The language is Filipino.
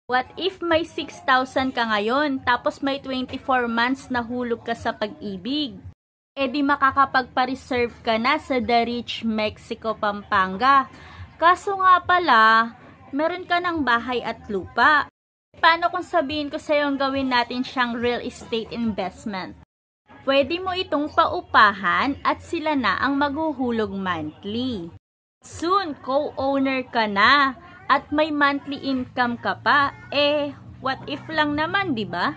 What if may 6,000 ka ngayon, tapos may 24 months na hulog ka sa pag-ibig? E di makakapagpa-reserve ka na sa The Rich Mexico, Pampanga. Kaso nga pala, meron ka ng bahay at lupa. Paano kung sabihin ko sa'yo gawin natin siyang real estate investment? Pwede mo itong paupahan at sila na ang maghuhulog monthly. Soon, co-owner ka na at may monthly income ka pa. What if lang naman, di ba?